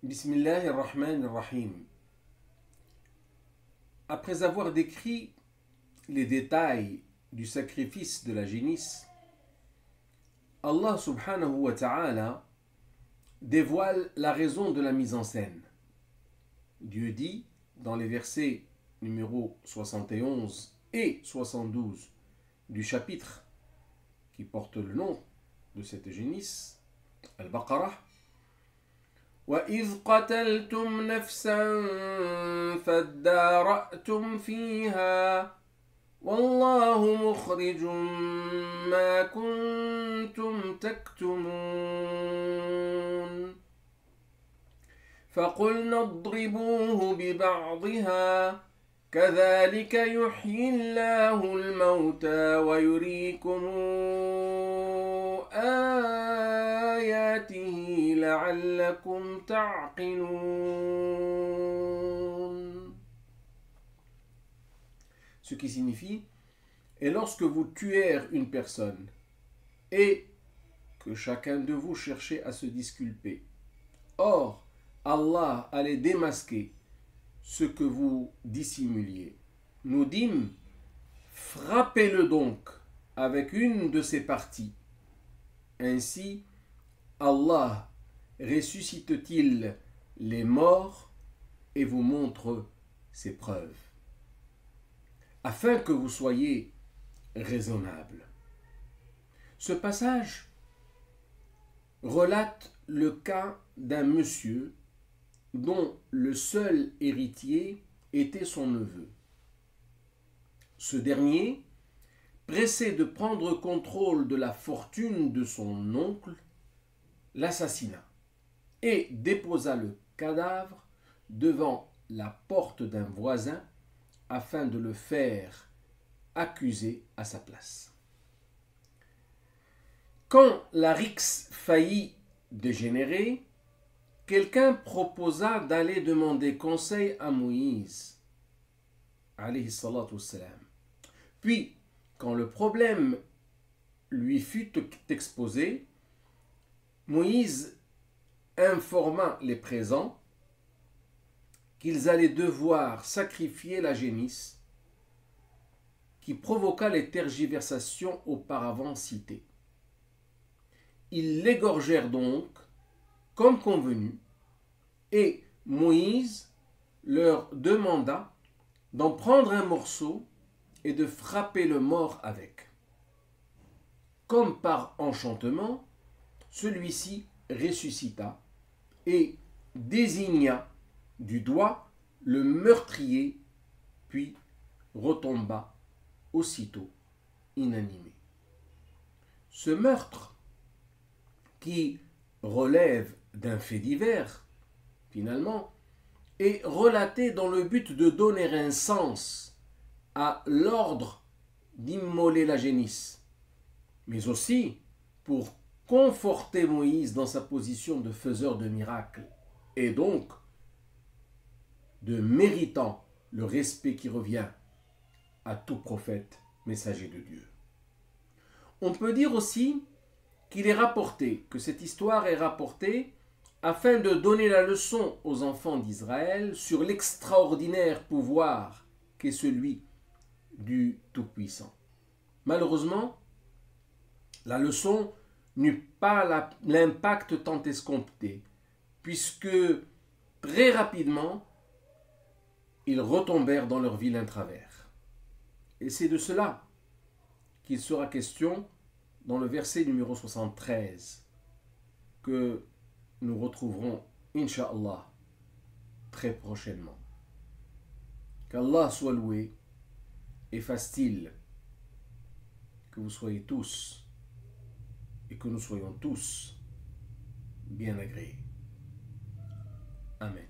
Bismillahirrahmanirrahim. Après avoir décrit les détails du sacrifice de la génisse, Allah subhanahu wa ta'ala dévoile la raison de la mise en scène. Dieu dit dans les versets numéro 71 et 72 du chapitre qui porte le nom de cette génisse, Al-Baqarah: وَإِذْ قَتَلْتُمْ نَفْسًا فَادَّارَأْتُمْ فِيهَا وَاللَّهُ مُخْرِجٌ مَا كُنْتُمْ تَكْتُمُونَ فَقُلْنَا اضْرِبُوهُ بِبَعْضِهَا كَذَلِكَ يُحْيِي اللَّهُ الْمَوْتَى وَيُرِيكُمْ آيَاتِهِ لَعَلَّكُمْ تَعْقِلُونَ. Ce qui signifie: et lorsque vous tuèrent une personne et que chacun de vous cherchait à se disculper, or Allah allait démasquer ce que vous dissimuliez. Nous dîmes: frappez-le donc avec une de ses parties. Ainsi, Allah ressuscite-t-il les morts et vous montre ses preuves, afin que vous soyez raisonnables. Ce passage relate le cas d'un monsieur dont le seul héritier était son neveu. Ce dernier, pressé de prendre contrôle de la fortune de son oncle, l'assassina et déposa le cadavre devant la porte d'un voisin afin de le faire accuser à sa place. Quand la rixe faillit dégénérer, quelqu'un proposa d'aller demander conseil à Moïse, alayhi salatu wassalam. Puis, quand le problème lui fut exposé, Moïse informa les présents qu'ils allaient devoir sacrifier la génisse, qui provoqua les tergiversations auparavant citées. Ils l'égorgèrent donc comme convenu, et Moïse leur demanda d'en prendre un morceau et de frapper le mort avec. Comme par enchantement, celui-ci ressuscita et désigna du doigt le meurtrier, puis retomba aussitôt inanimé. Ce meurtre, qui relève d'un fait divers, finalement, est relaté dans le but de donner un sens à l'ordre d'immoler la génisse, mais aussi pour conforter Moïse dans sa position de faiseur de miracles, et donc de méritant le respect qui revient à tout prophète messager de Dieu. On peut dire aussi qu'il est rapporté, que cette histoire est rapportée afin de donner la leçon aux enfants d'Israël sur l'extraordinaire pouvoir qu'est celui du Tout-Puissant. Malheureusement, la leçon n'eut pas l'impact tant escompté, puisque très rapidement, ils retombèrent dans leur vilain travers. Et c'est de cela qu'il sera question dans le verset numéro 73, que nous retrouverons, Inch'Allah, très prochainement. Qu'Allah soit loué et fasse-t-il que vous soyez tous et que nous soyons tous bien agréés. Amen.